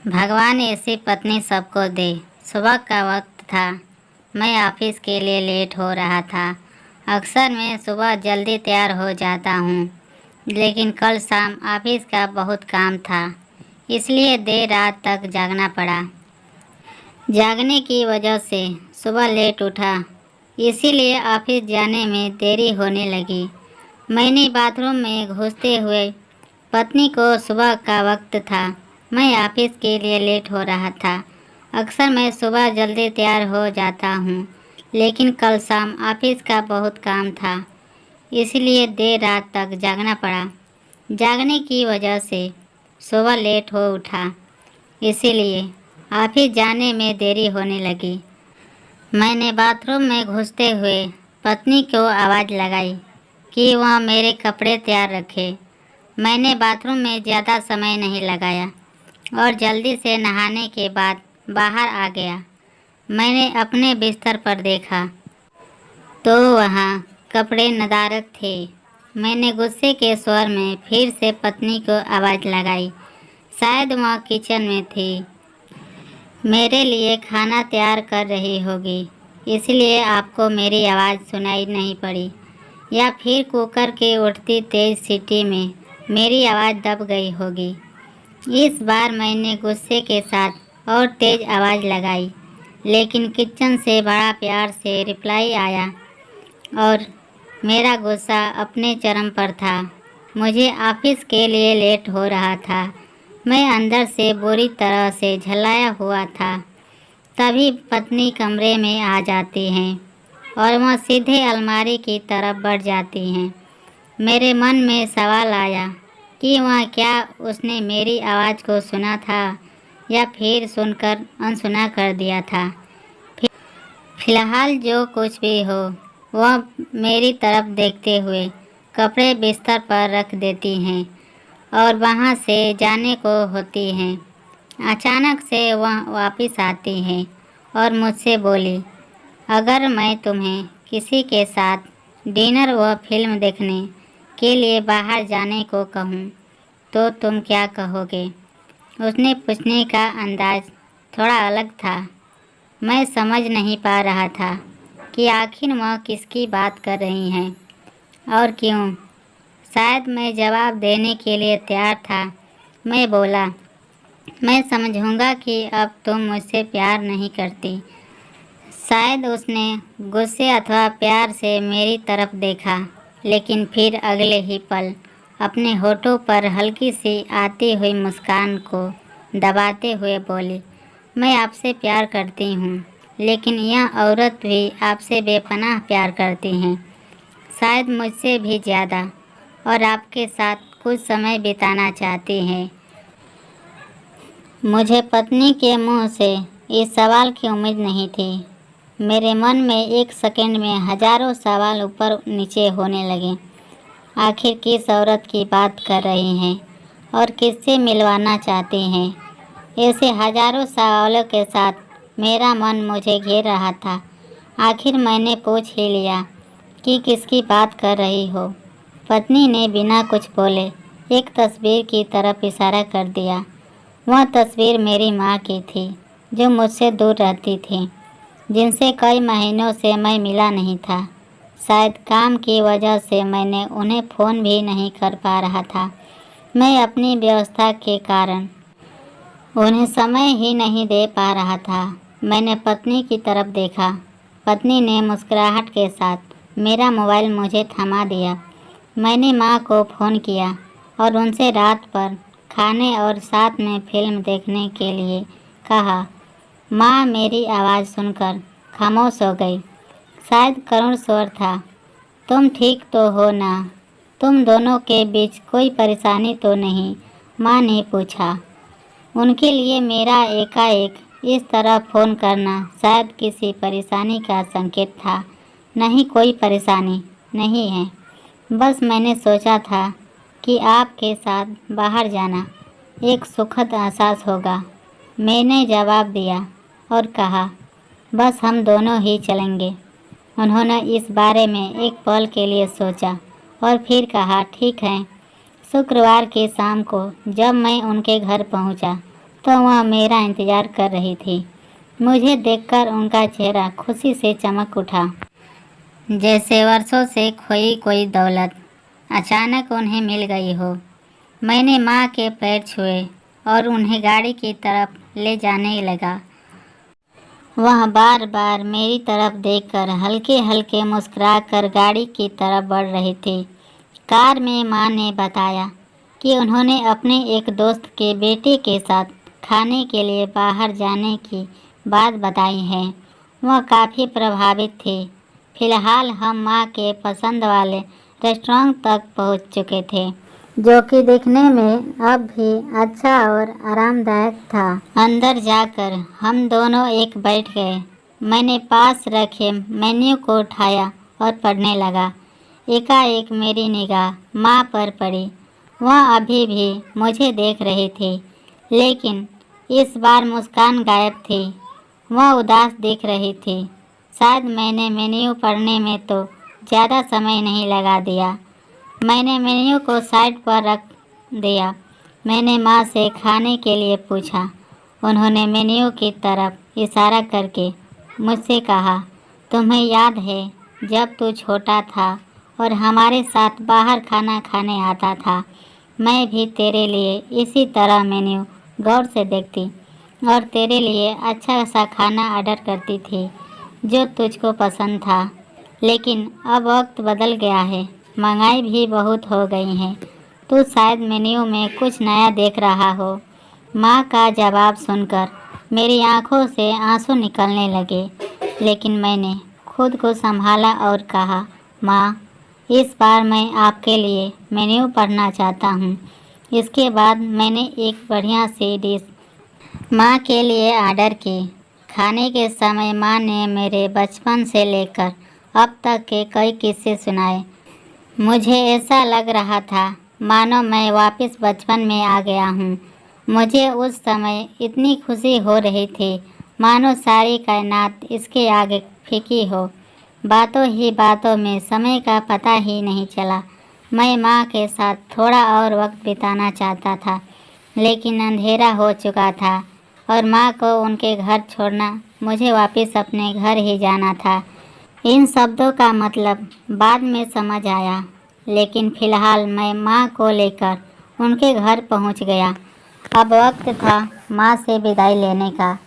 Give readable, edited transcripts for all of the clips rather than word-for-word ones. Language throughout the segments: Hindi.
भगवान ऐसी पत्नी सबको दे। सुबह का वक्त था। मैं ऑफिस के लिए लेट हो रहा था। अक्सर मैं सुबह जल्दी तैयार हो जाता हूँ, लेकिन कल शाम ऑफिस का बहुत काम था, इसलिए देर रात तक जागना पड़ा। जागने की वजह से सुबह लेट उठा, इसीलिए ऑफिस जाने में देरी होने लगी। मैंने बाथरूम में घुसते हुए पत्नी को सुबह का वक्त था, मैं ऑफिस के लिए लेट हो रहा था। अक्सर मैं सुबह जल्दी तैयार हो जाता हूँ, लेकिन कल शाम ऑफिस का बहुत काम था, इसलिए देर रात तक जागना पड़ा। जागने की वजह से सुबह लेट हो उठा, इसीलिए ऑफिस जाने में देरी होने लगी। मैंने बाथरूम में घुसते हुए पत्नी को आवाज़ लगाई कि वह मेरे कपड़े तैयार रखे। मैंने बाथरूम में ज़्यादा समय नहीं लगाया और जल्दी से नहाने के बाद बाहर आ गया। मैंने अपने बिस्तर पर देखा तो वहाँ कपड़े नदारद थे। मैंने गुस्से के स्वर में फिर से पत्नी को आवाज़ लगाई। शायद वह किचन में थी, मेरे लिए खाना तैयार कर रही होगी, इसलिए आपको मेरी आवाज़ सुनाई नहीं पड़ी, या फिर कुकर की उठती तेज़ सीटी में मेरी आवाज़ दब गई होगी। इस बार मैंने गुस्से के साथ और तेज़ आवाज़ लगाई, लेकिन किचन से बड़ा प्यार से रिप्लाई आया और मेरा गुस्सा अपने चरम पर था। मुझे ऑफिस के लिए लेट हो रहा था। मैं अंदर से बुरी तरह से झल्लाया हुआ था। तभी पत्नी कमरे में आ जाती हैं और वह सीधे अलमारी की तरफ बढ़ जाती हैं। मेरे मन में सवाल आया कि वह क्या उसने मेरी आवाज़ को सुना था या फिर सुनकर अनसुना कर दिया था। फिलहाल जो कुछ भी हो, वह मेरी तरफ देखते हुए कपड़े बिस्तर पर रख देती हैं और वहाँ से जाने को होती हैं। अचानक से वह वापस आती हैं और मुझसे बोली, अगर मैं तुम्हें किसी के साथ डिनर व फिल्म देखने के लिए बाहर जाने को कहूँ तो तुम क्या कहोगे? उसने पूछने का अंदाज थोड़ा अलग था। मैं समझ नहीं पा रहा था कि आखिर वह किसकी बात कर रही हैं और क्यों। शायद मैं जवाब देने के लिए तैयार था। मैं बोला, मैं समझूंगा कि अब तुम मुझसे प्यार नहीं करती। शायद उसने गुस्से अथवा प्यार से मेरी तरफ देखा, लेकिन फिर अगले ही पल अपने होठों पर हल्की सी आती हुई मुस्कान को दबाते हुए बोली, मैं आपसे प्यार करती हूँ, लेकिन यह औरत भी आपसे बेपनाह प्यार करती हैं, शायद मुझसे भी ज़्यादा, और आपके साथ कुछ समय बिताना चाहती हैं। मुझे पत्नी के मुंह से इस सवाल की उम्मीद नहीं थी। मेरे मन में एक सेकंड में हजारों सवाल ऊपर नीचे होने लगे। आखिर किस औरत की बात कर रही हैं और किससे मिलवाना चाहती हैं? ऐसे हजारों सवालों के साथ मेरा मन मुझे घेर रहा था। आखिर मैंने पूछ ही लिया कि किसकी बात कर रही हो। पत्नी ने बिना कुछ बोले एक तस्वीर की तरफ इशारा कर दिया। वह तस्वीर मेरी माँ की थी, जो मुझसे दूर रहती थी, जिनसे कई महीनों से मैं मिला नहीं था। शायद काम की वजह से मैंने उन्हें फ़ोन भी नहीं कर पा रहा था। मैं अपनी व्यवस्था के कारण उन्हें समय ही नहीं दे पा रहा था। मैंने पत्नी की तरफ देखा। पत्नी ने मुस्कुराहट के साथ मेरा मोबाइल मुझे थमा दिया। मैंने माँ को फ़ोन किया और उनसे रात पर खाने और साथ में फिल्म देखने के लिए कहा। माँ मेरी आवाज़ सुनकर खामोश हो गई। शायद करुण स्वर था, तुम ठीक तो हो ना? तुम दोनों के बीच कोई परेशानी तो नहीं? माँ ने पूछा। उनके लिए मेरा एकाएक इस तरह फ़ोन करना शायद किसी परेशानी का संकेत था। नहीं, कोई परेशानी नहीं है, बस मैंने सोचा था कि आपके साथ बाहर जाना एक सुखद एहसास होगा। मैंने जवाब दिया और कहा, बस हम दोनों ही चलेंगे। उन्होंने इस बारे में एक पल के लिए सोचा और फिर कहा, ठीक है। शुक्रवार की शाम को जब मैं उनके घर पहुंचा तो वह मेरा इंतज़ार कर रही थी। मुझे देखकर उनका चेहरा खुशी से चमक उठा, जैसे वर्षों से खोई कोई दौलत अचानक उन्हें मिल गई हो। मैंने माँ के पैर छुए और उन्हें गाड़ी की तरफ ले जाने लगा। वह बार बार मेरी तरफ देखकर हल्के हल्के मुस्कुराकर गाड़ी की तरफ बढ़ रही थी। कार में माँ ने बताया कि उन्होंने अपने एक दोस्त के बेटे के साथ खाने के लिए बाहर जाने की बात बताई है। वह काफ़ी प्रभावित थी। फिलहाल हम माँ के पसंद वाले रेस्टोरेंट तक पहुँच चुके थे, जो कि दिखने में अब भी अच्छा और आरामदायक था। अंदर जाकर हम दोनों एक बैठ गए। मैंने पास रखे मेन्यू को उठाया और पढ़ने लगा। एकाएक मेरी निगाह माँ पर पड़ी। वह अभी भी मुझे देख रही थी, लेकिन इस बार मुस्कान गायब थी। वह उदास दिख रही थी। शायद मैंने मेन्यू पढ़ने में तो ज़्यादा समय नहीं लगा दिया। मैंने मेन्यू को साइड पर रख दिया। मैंने माँ से खाने के लिए पूछा। उन्होंने मेन्यू की तरफ इशारा करके मुझसे कहा, तुम्हें याद है जब तू छोटा था और हमारे साथ बाहर खाना खाने आता था? मैं भी तेरे लिए इसी तरह मेन्यू गौर से देखती और तेरे लिए अच्छा सा खाना ऑर्डर करती थी जो तुझको पसंद था। लेकिन अब वक्त बदल गया है, महंगाई भी बहुत हो गई है। तू शायद मेन्यू में कुछ नया देख रहा हो। माँ का जवाब सुनकर मेरी आंखों से आंसू निकलने लगे, लेकिन मैंने खुद को संभाला और कहा, माँ, इस बार मैं आपके लिए मेन्यू पढ़ना चाहता हूँ। इसके बाद मैंने एक बढ़िया सी डिश माँ के लिए ऑर्डर की। खाने के समय माँ ने मेरे बचपन से लेकर अब तक के कई किस्से सुनाए। मुझे ऐसा लग रहा था मानो मैं वापस बचपन में आ गया हूँ। मुझे उस समय इतनी खुशी हो रही थी मानो सारी कायनात इसके आगे फीकी हो। बातों ही बातों में समय का पता ही नहीं चला। मैं माँ के साथ थोड़ा और वक्त बिताना चाहता था, लेकिन अंधेरा हो चुका था और माँ को उनके घर छोड़ना, मुझे वापस अपने घर ही जाना था। इन शब्दों का मतलब बाद में समझ आया, लेकिन फ़िलहाल मैं माँ को लेकर उनके घर पहुँच गया। अब वक्त था माँ से विदाई लेने का।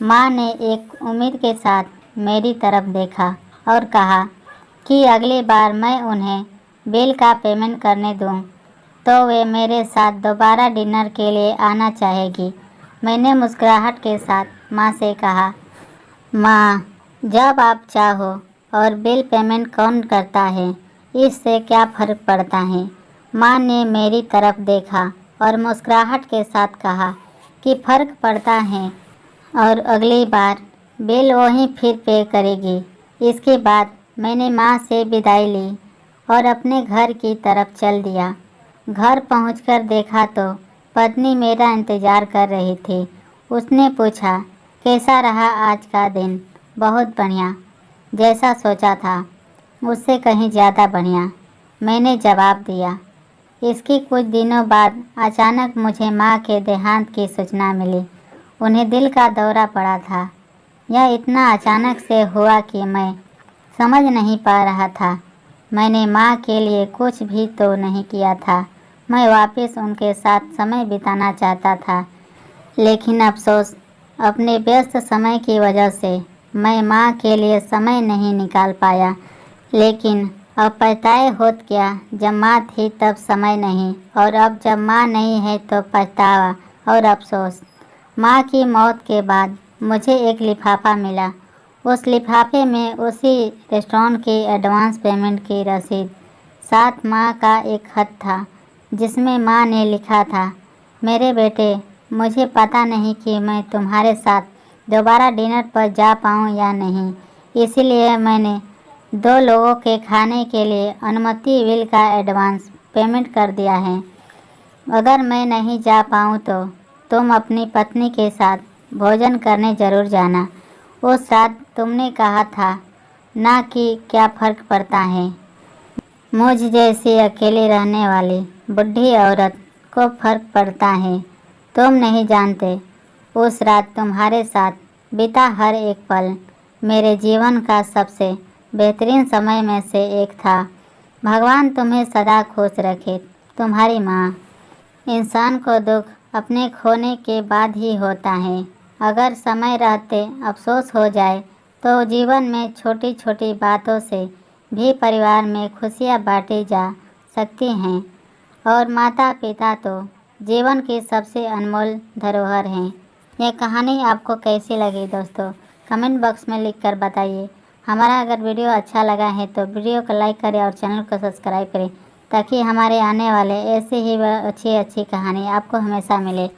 माँ ने एक उम्मीद के साथ मेरी तरफ देखा और कहा कि अगली बार मैं उन्हें बिल का पेमेंट करने दूँ तो वे मेरे साथ दोबारा डिनर के लिए आना चाहेगी। मैंने मुस्कुराहट के साथ माँ से कहा, माँ, जब आप चाहो। और बिल पेमेंट कौन करता है, इससे क्या फ़र्क पड़ता है? माँ ने मेरी तरफ देखा और मुस्कुराहट के साथ कहा कि फ़र्क पड़ता है और अगली बार बिल वहीं फिर पे करेगी। इसके बाद मैंने माँ से विदाई ली और अपने घर की तरफ चल दिया। घर पहुंचकर देखा तो पत्नी मेरा इंतज़ार कर रही थी। उसने पूछा, कैसा रहा आज का दिन? बहुत बढ़िया, जैसा सोचा था उससे कहीं ज़्यादा बढ़िया, मैंने जवाब दिया। इसके कुछ दिनों बाद अचानक मुझे माँ के देहांत की सूचना मिली। उन्हें दिल का दौरा पड़ा था। यह इतना अचानक से हुआ कि मैं समझ नहीं पा रहा था। मैंने माँ के लिए कुछ भी तो नहीं किया था। मैं वापस उनके साथ समय बिताना चाहता था, लेकिन अफसोस, अपने व्यस्त समय की वजह से मैं माँ के लिए समय नहीं निकाल पाया। लेकिन अब पछताए होत क्या, जब माँ थी तब समय नहीं, और अब जब माँ नहीं है तो पछतावा और अफसोस। माँ की मौत के बाद मुझे एक लिफाफा मिला। उस लिफाफे में उसी रेस्टोरेंट की एडवांस पेमेंट की रसीद, साथ माँ का एक खत था जिसमें माँ ने लिखा था, मेरे बेटे, मुझे पता नहीं कि मैं तुम्हारे साथ दोबारा डिनर पर जा पाऊँ या नहीं, इसीलिए मैंने 2 लोगों के खाने के लिए अनुमति बिल का एडवांस पेमेंट कर दिया है। अगर मैं नहीं जा पाऊँ तो तुम अपनी पत्नी के साथ भोजन करने ज़रूर जाना। उस रात तुमने कहा था ना कि क्या फ़र्क पड़ता है। मुझ जैसी अकेली रहने वाली बुढ़ी औरत को फ़र्क पड़ता है। तुम नहीं जानते उस रात तुम्हारे साथ बीता हर एक पल मेरे जीवन का सबसे बेहतरीन समय में से एक था। भगवान तुम्हें सदा खुश रखे। तुम्हारी माँ। इंसान को दुख अपने खोने के बाद ही होता है। अगर समय रहते अफसोस हो जाए तो जीवन में छोटी छोटी बातों से भी परिवार में खुशियाँ बांटी जा सकती हैं। और माता पिता तो जीवन की सबसे अनमोल धरोहर हैं। यह कहानी आपको कैसी लगी दोस्तों, कमेंट बॉक्स में लिखकर बताइए। हमारा अगर वीडियो अच्छा लगा है तो वीडियो को लाइक करें और चैनल को सब्सक्राइब करें, ताकि हमारे आने वाले ऐसे ही अच्छी अच्छी कहानी आपको हमेशा मिले।